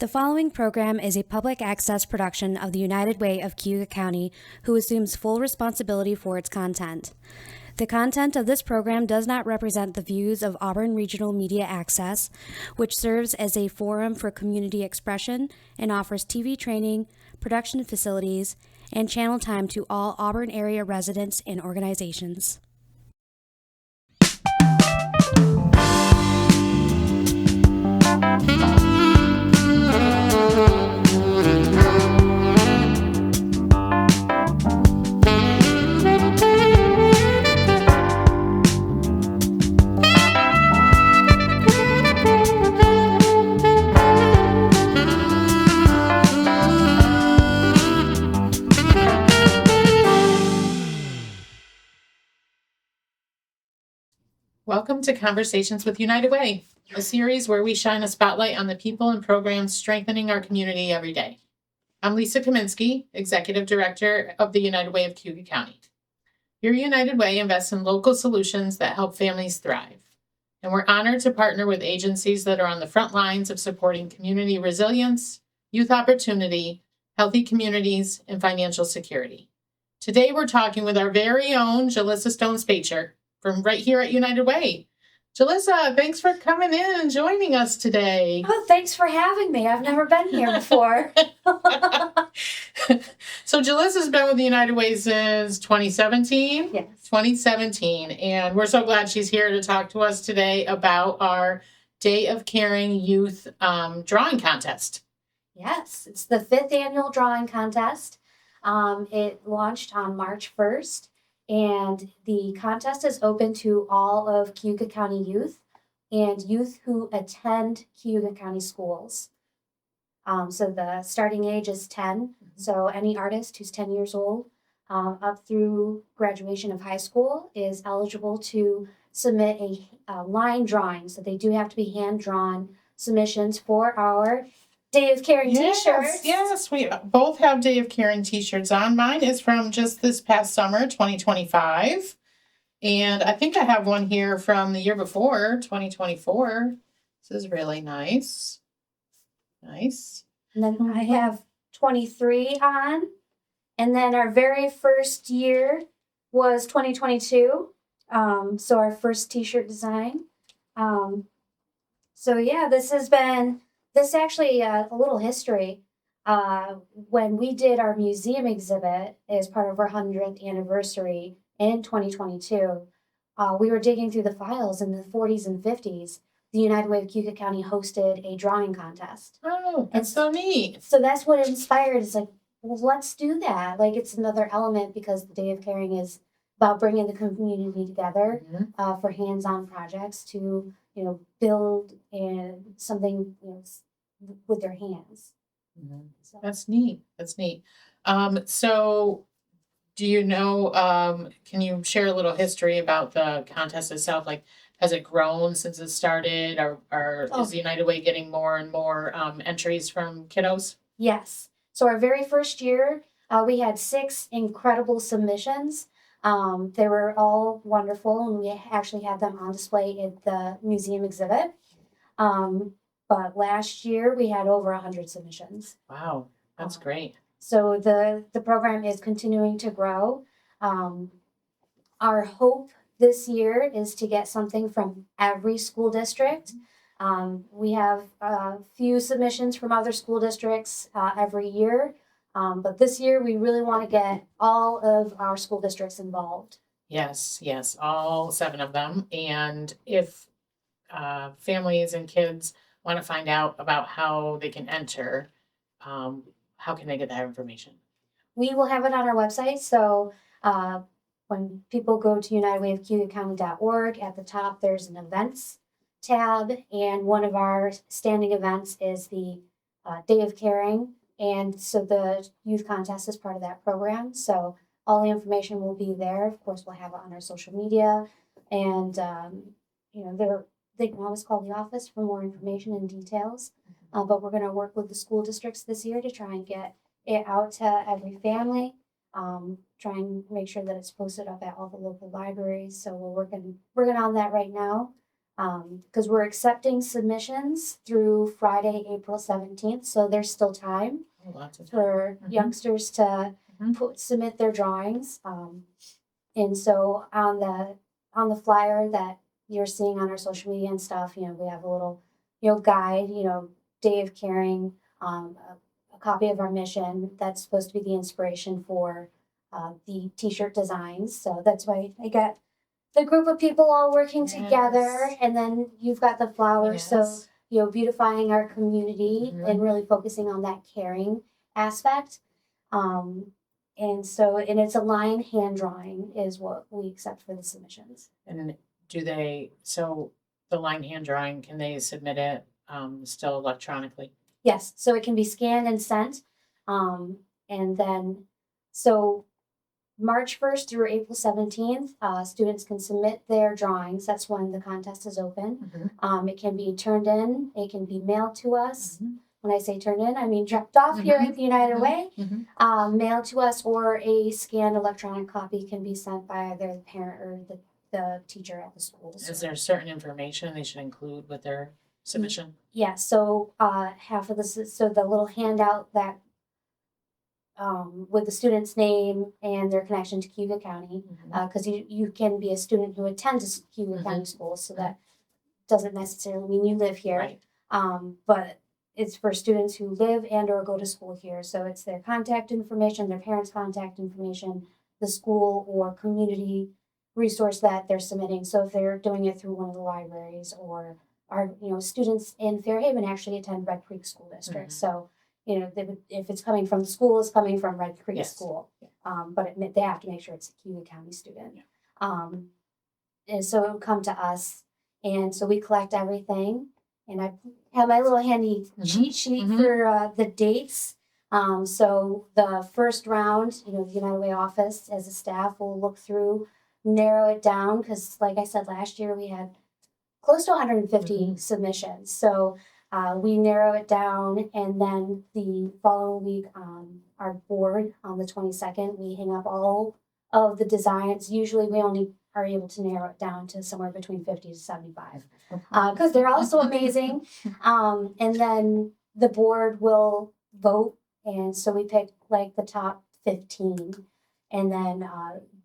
The following program is a public access production of the United Way of Cayuga County, who assumes full responsibility for its content. The content of this program does not represent the views of Auburn Regional Media Access, which serves as a forum for community expression and offers TV training, production facilities, and channel time to all Auburn area residents and organizations. Welcome to Conversations with United Way, a series where we shine a spotlight on the people and programs strengthening our community every day. I'm Lisa Kaminski, Executive Director of the United Way of Cayuga County. Your United Way invests in local solutions that help families thrive, and we're honored to partner with agencies that are on the front lines of supporting community resilience, youth opportunity, healthy communities, and financial security. Today, we're talking with our very own Julisa Stone-Szpaicher from right here at United Way. Julisa, thanks for coming in and joining us today. Oh, thanks for having me. I've never been here before. So Julisa's been with the United Way since 2017? Yes. 2017. And we're so glad she's here to talk to us today about our Day of Caring Youth drawing contest. Yes, it's the 5th annual drawing contest. It launched on March 1st. And the contest is open to all of Cayuga County youth and youth who attend Cayuga County schools. So the starting age is 10. So any artist who's 10 years old up through graduation of high school is eligible to submit a line drawing. So they do have to be hand-drawn submissions for our Day of Caring t-shirts. Yes, we both have Day of Caring t-shirts on. Mine is from just this past summer, 2025. And I think I have one here from the year before, 2024. This is really nice. Nice. And then I have 23 on. And then our very first year was 2022. So our first t-shirt design. So yeah, this actually a little history. When we did our museum exhibit as part of our 100th anniversary in 2022, we were digging through the files in the 40s and 50s. The United Way of Cayuga County hosted a drawing contest. Oh, that's so neat. So that's what inspired. It's like, well, let's do that. Like, it's another element because the Day of Caring is about bringing the community together for hands-on projects to, build something, with their hands. Mm-hmm. So. That's neat. So do you know, can you share a little history about the contest itself? Like, has it grown since it started, or is the United Way getting more and more entries from kiddos? Yes. So our very first year, we had 6 incredible submissions. They were all wonderful, and we actually had them on display at the museum exhibit. But last year we had over 100 submissions. Wow, that's great. So the program is continuing to grow. Our hope this year is to get something from every school district. We have a few submissions from other school districts every year. But this year we really want to get all of our school districts involved. Yes, all 7 of them. And if families and kids want to find out about how they can enter, how can they get that information? We will have it on our website. So when people go to unitedwayofcayugacounty.org, at the top there's an events tab, and one of our standing events is the Day of Caring, and so the youth contest is part of that program. So all the information will be there. Of course, we'll have it on our social media, and they can always call the office for more information and details. But we're going to work with the school districts this year to try and get it out to every family. Try and make sure that it's posted up at all the local libraries. So we're working on that right now. Because we're accepting submissions through Friday, April 17th, so there's still time Lots of for Mhm. youngsters to submit their drawings. And so on the flyer that you're seeing on our social media and stuff, we have a little, guide, day of caring, a copy of our mission that's supposed to be the inspiration for the t-shirt designs. So that's why I got the group of people all working together, Yes. and then you've got the flowers. So Yes. beautifying our community Mhm. and really focusing on that caring aspect. And it's a line hand drawing is what we accept for the submissions. And so the line hand drawing, can they submit it still electronically? Yes, so it can be scanned and sent. And then, so March 1st through April 17th, students can submit their drawings. That's when the contest is open. It can be turned in, it can be mailed to us. When I say turned in, I mean dropped off here at the United Way, mailed to us, or a scanned electronic copy can be sent by either the parent or the teacher at the school. Is there certain information they should include with their submission? Yeah, so half of so the little handout that with the student's name and their connection to Cayuga County, because you can be a student who attends a Cayuga County school, so that doesn't necessarily mean you live here. Right. But it's for students who live and or go to school here. So it's their contact information, their parents' contact information, the school or community resource that they're submitting. So if they're doing it through one of the libraries, or students in Fairhaven actually attend Red Creek School District. So if it's coming from the school, it's coming from Red Creek Yes. School. Yeah. But they have to make sure it's a Cayuga County student. Yeah. And so it would come to us, and so we collect everything. And I have my little handy cheat sheet for the dates. So the first round, the United Way office as a staff will look through, narrow it down, because like I said, last year we had close to 150 submissions. So we narrow it down, and then the following week on our board on the 22nd, we hang up all of the designs. Usually we only are able to narrow it down to somewhere between 50 to 75 because they're all so amazing. And then the board will vote, and so we pick like the top 15, and then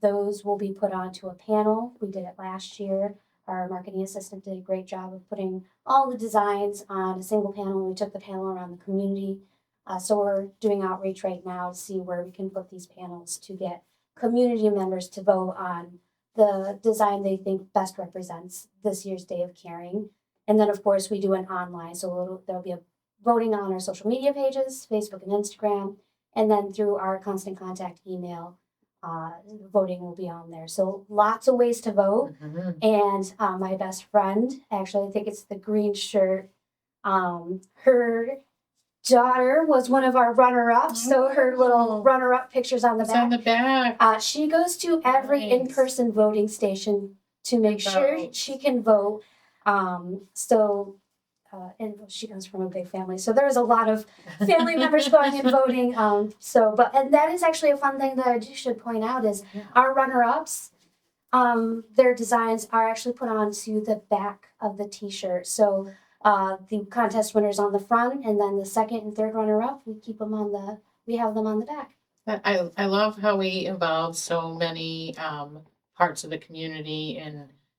those will be put onto a panel. We did it last year. Our marketing assistant did a great job of putting all the designs on a single panel. We took the panel around the community. So we're doing outreach right now to see where we can put these panels to get community members to vote on the design they think best represents this year's Day of Caring. And then, of course, we do it online. So there'll be a voting on our social media pages, Facebook and Instagram, and then through our constant contact email. Voting will be on there. So lots of ways to vote. And my best friend, actually, I think it's the green shirt, her daughter was one of our runner-ups. So her little runner-up pictures on the It's back. on the back. She goes to every Nice. in-person voting station to make sure Vote. she can vote. And she comes from a big family, so there's a lot of family members going and voting. And that is actually a fun thing that I should point out is our runner-ups, their designs are actually put onto the back of the T-shirt. So the contest winners on the front, and then the second and third runner-up, we have them on the back. I love how we involve so many parts of the community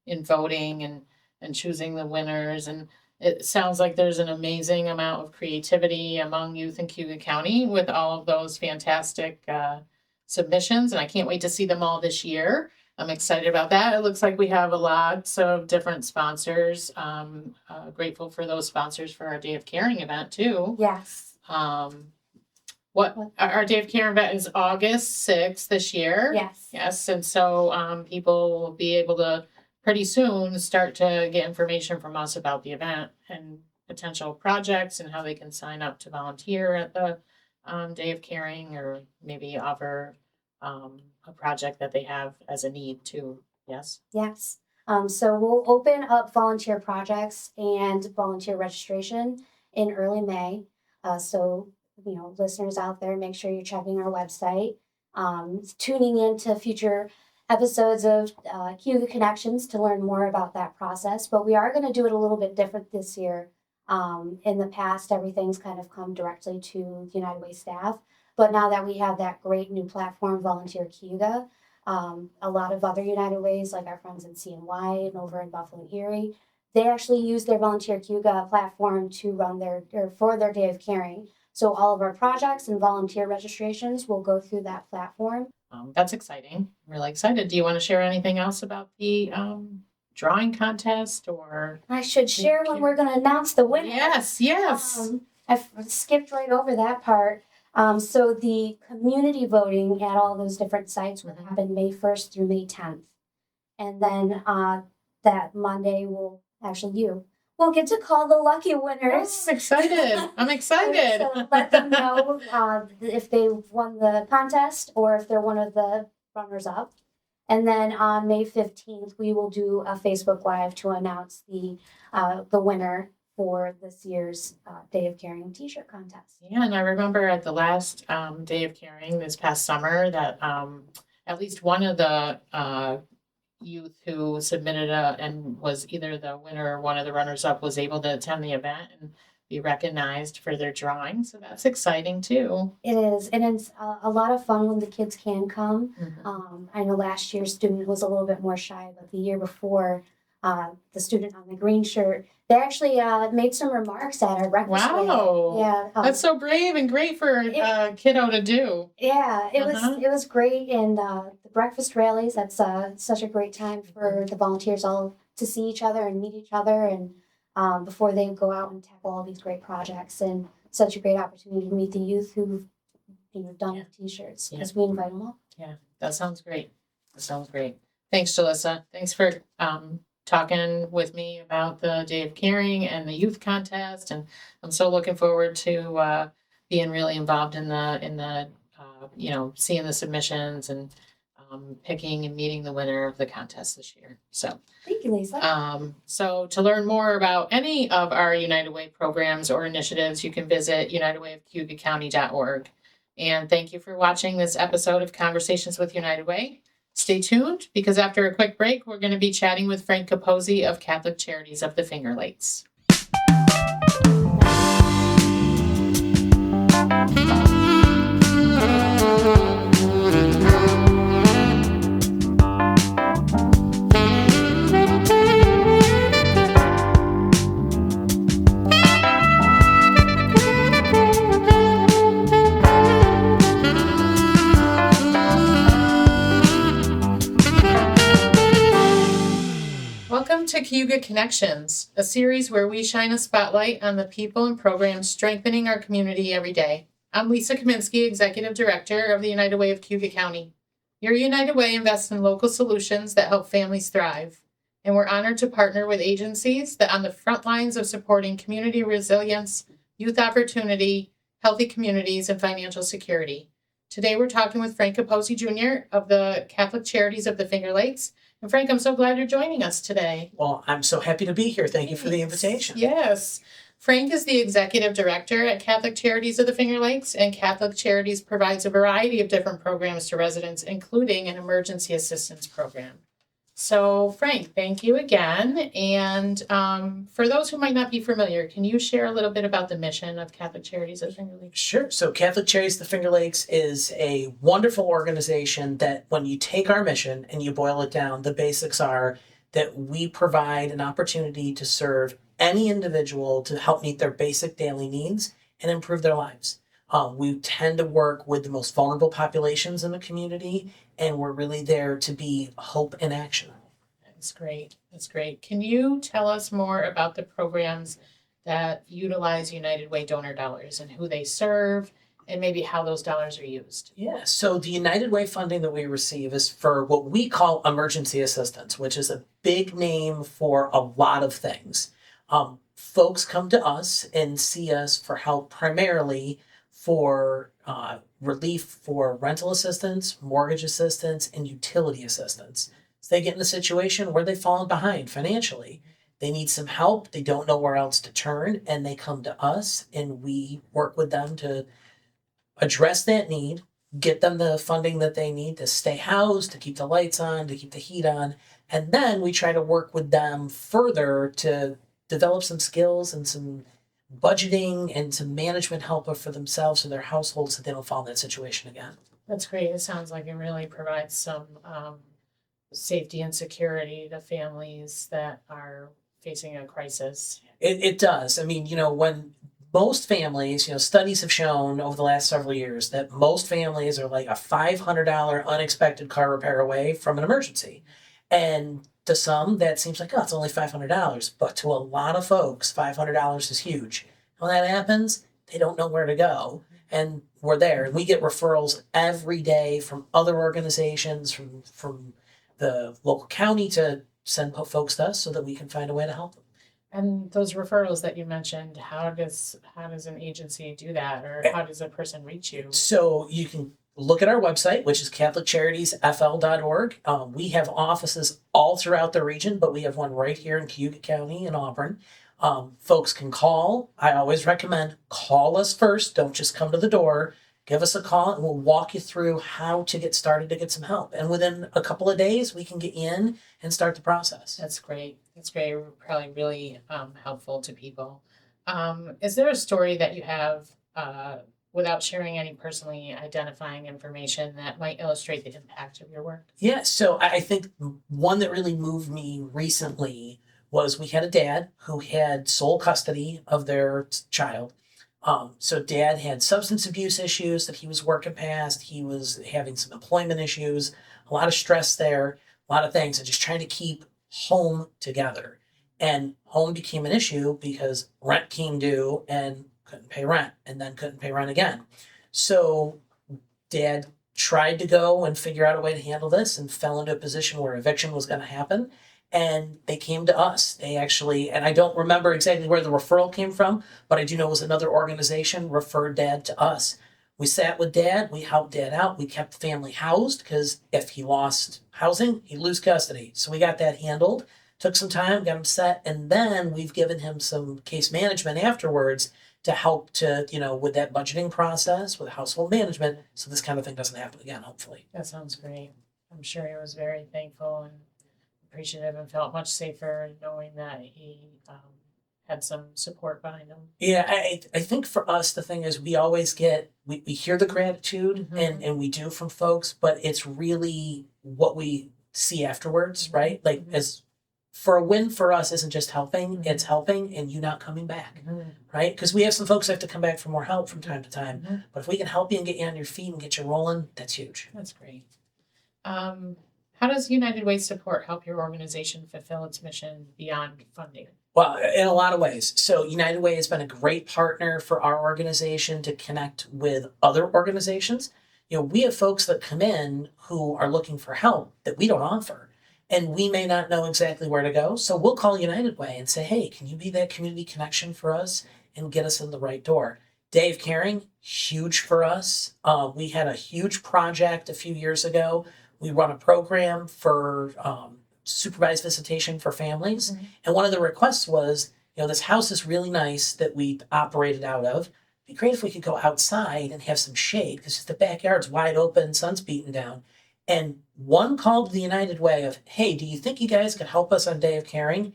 in voting and choosing the winners, and it sounds like there's an amazing amount of creativity among youth in Cayuga County with all of those fantastic submissions, and I can't wait to see them all this year. I'm excited about that. It looks like we have a lot of different sponsors. Grateful for those sponsors for our Day of Caring event too. Yes. What our Day of Caring event is August 6th this year. Yes. Yes, and so people will be able to pretty soon start to get information from us about the event and potential projects and how they can sign up to volunteer at the Day of Caring, or maybe offer a project that they have as a need too. Yes. Yes. So we'll open up volunteer projects and volunteer registration in early May. So listeners out there, make sure you're checking our website, tuning into future episodes of Cayuga Connections to learn more about that process. But we are going to do it a little bit different this year. In the past, everything's kind of come directly to the United Way staff. But now that we have that great new platform, Volunteer Cayuga, a lot of other United Ways, like our friends in CNY and over in Buffalo and Erie, they actually use their Volunteer Cayuga platform to run for their Day of Caring. So all of our projects and volunteer registrations will go through that platform. That's exciting. I'm really excited. Do you want to share anything else about the drawing contest or? I should share when we're going to announce the winner. Yes. I skipped right over that part. So the community voting at all those different sites will happen May 1st through May 10th. And then that Monday we'll get to call the lucky winners. I'm excited. I'm excited. So let them know if they won the contest or if they're one of the runners-up. And then on May 15th, we will do a Facebook Live to announce the winner for this year's Day of Caring t-shirt contest. Yeah, and I remember at the last Day of Caring this past summer that at least one of the youth who submitted and was either the winner or one of the runners-up was able to attend the event and be recognized for their drawing. So that's exciting too. It is, and it's a lot of fun when the kids can come. Mm-hmm. I know last year's student was a little bit more shy, but the year before, the student on the green shirt, they actually made some remarks at our breakfast. Wow. Yeah. That's so brave and great for a kiddo to do. Yeah, it was great, and the breakfast rallies, that's such a great time for the volunteers all to see each other and meet each other, and before they go out and tackle all these great projects, and such a great opportunity to meet the youth who've done with t-shirts, because we invite them all. Yeah, that sounds great. Thanks, Julisa. Thanks for talking with me about the Day of Caring and the youth contest, and I'm so looking forward to being really involved in the seeing the submissions and picking and meeting the winner of the contest this year. So Thank you, Lisa. so to learn more about any of our United Way programs or initiatives, you can visit unitedwayofcayugacounty.org. And thank you for watching this episode of Conversations with United Way. Stay tuned, because after a quick break, we're going to be chatting with Frank Capozzi of Catholic Charities of the Finger Lakes. Welcome to Cayuga Connections, a series where we shine a spotlight on the people and programs strengthening our community every day. I'm Lisa Kaminski, Executive Director of the United Way of Cayuga County. Your United Way invests in local solutions that help families thrive, and we're honored to partner with agencies that are on the front lines of supporting community resilience, youth opportunity, healthy communities, and financial security. Today we're talking with Frank Capozzi Jr. of the Catholic Charities of the Finger Lakes. And Frank, I'm so glad you're joining us today. Well, I'm so happy to be here. Thank you for the invitation. Yes. Frank is the Executive Director at Catholic Charities of the Finger Lakes, and Catholic Charities provides a variety of different programs to residents, including an emergency assistance program. So, Frank, thank you again. And for those who might not be familiar, can you share a little bit about the mission of Catholic Charities of the Finger Lakes? Sure. So Catholic Charities of the Finger Lakes is a wonderful organization that when you take our mission and you boil it down, the basics are that we provide an opportunity to serve any individual to help meet their basic daily needs and improve their lives. We tend to work with the most vulnerable populations in the community, and we're really there to be hope in action. That's great. That's great. Can you tell us more about the programs that utilize United Way donor dollars and who they serve, and maybe how those dollars are used? Yeah, so the United Way funding that we receive is for what we call emergency assistance, which is a big name for a lot of things. Folks come to us and see us for help primarily for relief for rental assistance, mortgage assistance, and utility assistance. So they get in a situation where they've fallen behind financially. They need some help. They don't know where else to turn, and they come to us, and we work with them to address that need, get them the funding that they need to stay housed, to keep the lights on, to keep the heat on. And then we try to work with them further to develop some skills and some budgeting and some management help for themselves and their households so they don't fall in that situation again. That's great. It sounds like it really provides some safety and security to families that are facing a crisis. It does. I mean, when most families, studies have shown over the last several years that most families are like a $500 unexpected car repair away from an emergency. And to some, that seems like, oh, it's only $500. But to a lot of folks, $500 is huge. When that happens, they don't know where to go. And we're there. And we get referrals every day from other organizations, from the local county to send folks to us so that we can find a way to help them. And those referrals that you mentioned, how does an agency do that, or how does a person reach you? So you can look at our website, which is CatholicCharitiesFL.org. We have offices all throughout the region, but we have one right here in Cayuga County in Auburn. Folks can call. I always recommend call us first. Don't just come to the door. Give us a call and we'll walk you through how to get started to get some help. And within a couple of days, we can get you in and start the process. That's great. That's great. Probably really helpful to people. Is there a story that you have, without sharing any personally identifying information, that might illustrate the impact of your work? Yeah, so I think one that really moved me recently was we had a dad who had sole custody of their child. So dad had substance abuse issues that he was working past. He was having some employment issues, a lot of stress there, a lot of things, and just trying to keep home together. And home became an issue because rent came due and couldn't pay rent, and then couldn't pay rent again. So dad tried to go and figure out a way to handle this and fell into a position where eviction was going to happen. And they came to us. They actually, and I don't remember exactly where the referral came from, but I do know it was another organization referred dad to us. We sat with dad, we helped dad out, we kept the family housed because if he lost housing, he'd lose custody. So we got that handled, took some time, got him set, and then we've given him some case management afterwards to help to, with that budgeting process, with household management, so this kind of thing doesn't happen again, hopefully. That sounds great. I'm sure he was very thankful and appreciative and felt much safer knowing that he had some support behind him. Yeah, I think for us, the thing is we always we hear the gratitude Mhm. and we do from folks, but it's really what we see afterwards, right? Like as for a win for us isn't just helping, it's helping and you not coming back, right? Because we have some folks that have to come back for more help from time to time. But if we can help you and get you on your feet and get you rolling, that's huge. That's great. How does United Way support help your organization fulfill its mission beyond funding? Well, in a lot of ways. So United Way has been a great partner for our organization to connect with other organizations. We have folks that come in who are looking for help that we don't offer. And we may not know exactly where to go. So we'll call United Way and say, hey, can you be that community connection for us and get us in the right door? Day of Caring, huge for us. We had a huge project a few years ago. We run a program for supervised visitation for families. And one of the requests was, this house is really nice that we operated out of. It'd be great if we could go outside and have some shade because the backyard's wide open, sun's beating down. And one called the United Way of, hey, do you think you guys could help us on Day of Caring?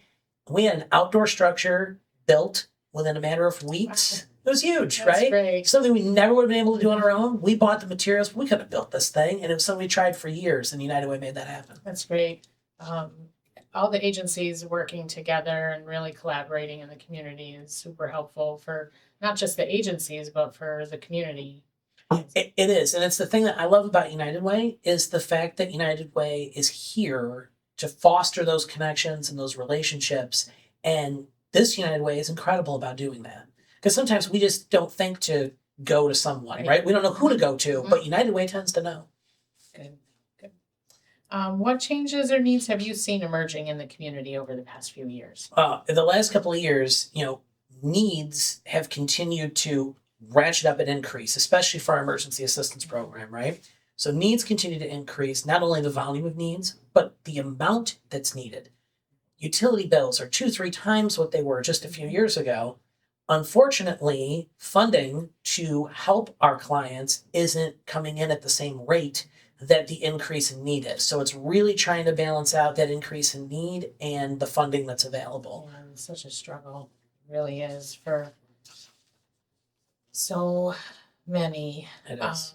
We had an outdoor structure built within a matter of weeks. It was huge, That's right? great. Something we never would have been able to do on our own. We bought the materials. We could have built this thing. And it was something we tried for years. And United Way made that happen. That's great. All the agencies working together and really collaborating in the community is super helpful for not just the agencies, but for the community. It is. And it's the thing that I love about United Way is the fact that United Way is here to foster those connections and those relationships. And this United Way is incredible about doing that. Because sometimes we just don't think to go to someone, right? We don't know who to go to, but United Way tends to know. Good. What changes or needs have you seen emerging in the community over the past few years? In the last couple of years, needs have continued to ratchet up and increase, especially for our emergency assistance program, right? So needs continue to increase, not only the volume of needs, but the amount that's needed. Utility bills are 2-3 times what they were just a few years ago. Unfortunately, funding to help our clients isn't coming in at the same rate that the increase in need is. So it's really trying to balance out that increase in need and the funding that's available. And it's such a struggle, it really is, for so many. It is.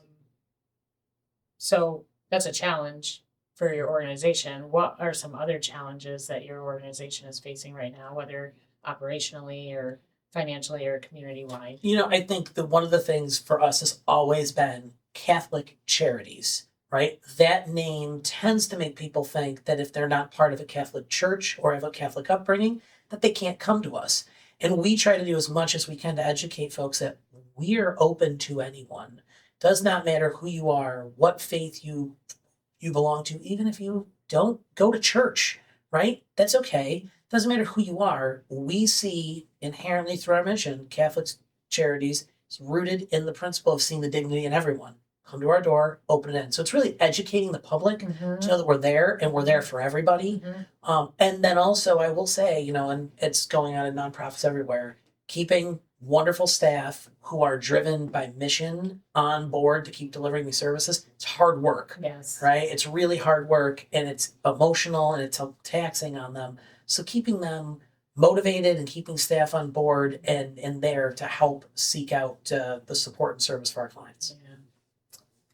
So that's a challenge for your organization. What are some other challenges that your organization is facing right now, whether operationally or financially or community-wide? I think that one of the things for us has always been Catholic Charities, right? That name tends to make people think that if they're not part of a Catholic church or have a Catholic upbringing, that they can't come to us. And we try to do as much as we can to educate folks that we're open to anyone. Does not matter who you are, what faith you belong to, even if you don't go to church, right? That's okay. Doesn't matter who you are. We see inherently through our mission, Catholic Charities is rooted in the principle of seeing the dignity in everyone. Come to our door, open it in. So it's really educating the public to know that we're there and we're there for everybody. And then also, I will say, and it's going on in nonprofits everywhere, keeping wonderful staff who are driven by mission on board to keep delivering these services. It's hard work, Yes. right? It's really hard work and it's emotional and it's taxing on them. So keeping them motivated and keeping staff on board and there to help seek out the support and service for our clients. Yeah.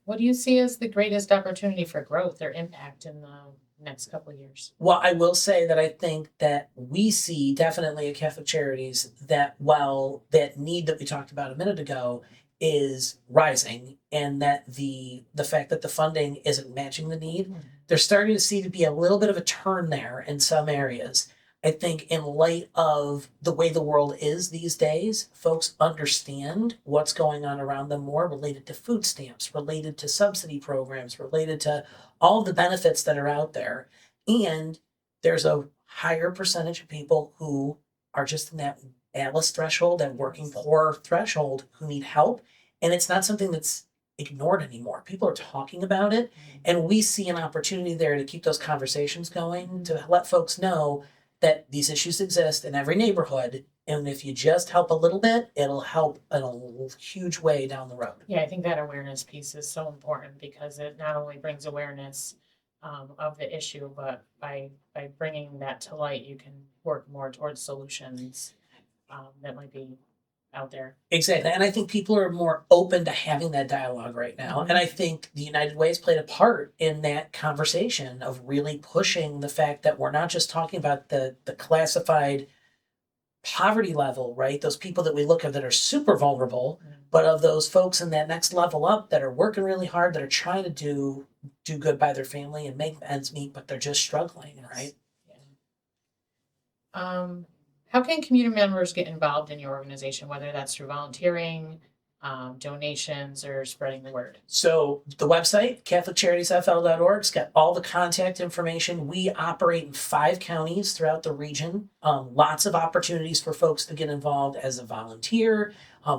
What do you see as the greatest opportunity for growth or impact in the next couple of years? Well, I will say that I think that we see definitely at Catholic Charities that while that need that we talked about a minute ago is rising and that the fact that the funding isn't matching the need, they're starting to see to be a little bit of a turn there in some areas. I think in light of the way the world is these days, folks understand what's going on around them more related to food stamps, related to subsidy programs, related to all the benefits that are out there. And there's a higher percentage of people who are just in that ALIS threshold, that working poor threshold, who need help. And it's not something that's ignored anymore. People are talking about it. And we see an opportunity there to keep those conversations going, to let folks know that these issues exist in every neighborhood. And if you just help a little bit, it'll help in a huge way down the road. Yeah, I think that awareness piece is so important because it not only brings awareness of the issue, but by bringing that to light, you can work more towards solutions that might be out there. Exactly. And I think people are more open to having that dialogue right now. And I think the United Way has played a part in that conversation of really pushing the fact that we're not just talking about the classified poverty level, right? Those people that we look at that are super vulnerable, but of those folks in that next level up that are working really hard, that are trying to do good by their family and make ends meet, but they're just struggling, right? Yeah. How can community members get involved in your organization, whether that's through volunteering, donations, or spreading the word? So the website, CatholicCharitiesFL.org, has got all the contact information. We operate in 5 counties throughout the region. Lots of opportunities for folks to get involved as a volunteer.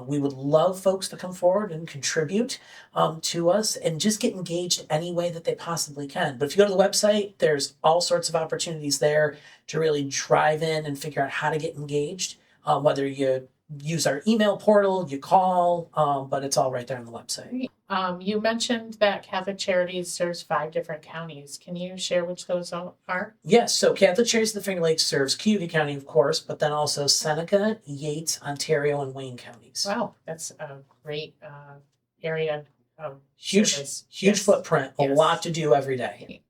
We would love folks to come forward and contribute to us and just get engaged any way that they possibly can. But if you go to the website, there's all sorts of opportunities there to really drive in and figure out how to get engaged, whether you use our email portal, you call, but it's all right there on the website. You mentioned that Catholic Charities serves 5 different counties. Can you share which those are? Yes, so Catholic Charities of the Finger Lakes serves Cayuga County, of course, but then also Seneca, Yates, Ontario, and Wayne counties. Wow, that's a great area of Huge service. Huge Yes. footprint, a Yes. lot to do every day.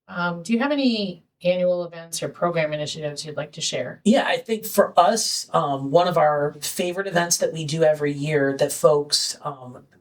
Do you have any annual events or program initiatives you'd like to share? Yeah, I think for us, one of our favorite events that we do every year that folks,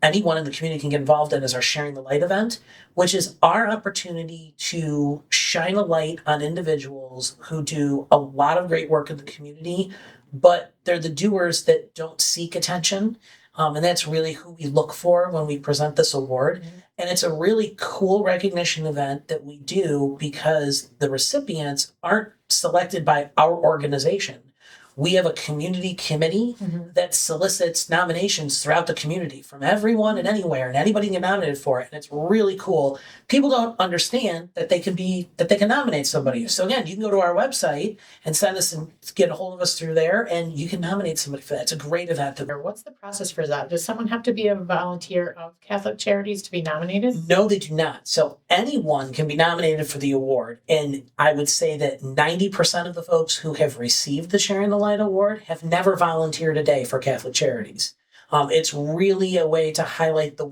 anyone in the community can get involved in is our Sharing the Light event, which is our opportunity to shine a light on individuals who do a lot of great work in the community, but they're the doers that don't seek attention. And that's really who we look for when we present this award. And it's a really cool recognition event that we do because the recipients aren't selected by our organization. we have a community committee that solicits nominations throughout the community from everyone and anywhere, and anybody can get nominated for it. And it's really cool. People don't understand that they can nominate somebody. So again, you can go to our website and send us and get a hold of us through there, and you can nominate somebody for that. It's a great event. What's the process for that? Does someone have to be a volunteer of Catholic Charities to be nominated? No, they do not. So anyone can be nominated for the award. And I would say that 90% of the folks who have received the Sharing the Light Award have never volunteered a day for Catholic Charities. It's really a way to highlight the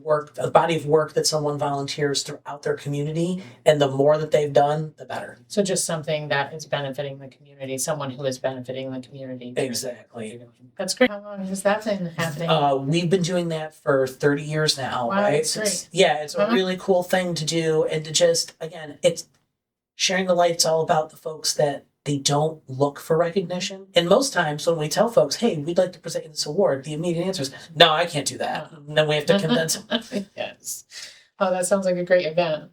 body of work that someone volunteers throughout their community. And the more that they've done, the better. So just something that is benefiting the community, someone who is benefiting the community. Exactly. That's great. How long has that been happening? We've been doing that for 30 years now, Wow, right? that's great. It's a really cool thing to do, and to just, again, it's sharing the light. It's all about the folks that they don't look for recognition. And most times when we tell folks, hey, we'd like to present you this award, the immediate answer is, no, I can't do that. And then we have to convince them. Yes. Oh, that sounds like a great event.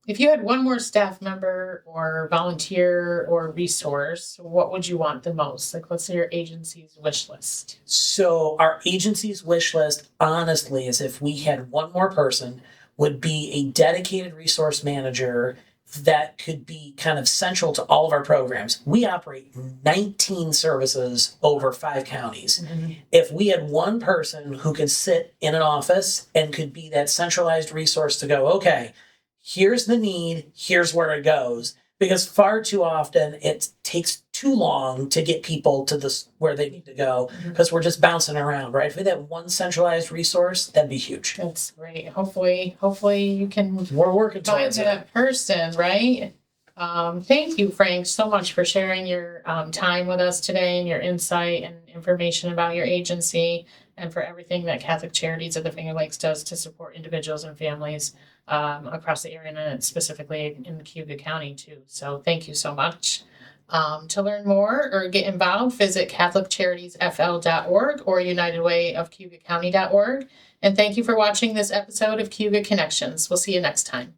If you had one more staff member or volunteer or resource, what would you want the most? Like, what's your agency's wish list? So our agency's wish list, honestly, is if we had one more person, would be a dedicated resource manager that could be kind of central to all of our programs. We operate 19 services over 5 counties. If we had one person who could sit in an office and could be that centralized resource to go, okay, here's the need, here's where it goes. Because far too often it takes too long to get people to this where they need to go, because we're just bouncing around, right? If we had one centralized resource, that'd be huge. That's great. Hopefully you can We're working find towards it. that person, right? Thank you, Frank, so much for sharing your time with us today and your insight and information about your agency, and for everything that Catholic Charities of the Finger Lakes does to support individuals and families across the area, and specifically in Cayuga County too. So thank you so much. To learn more or get involved, visit CatholicCharitiesFL.org or UnitedWayOfCayugaCounty.org. And thank you for watching this episode of Cayuga Connections. We'll see you next time.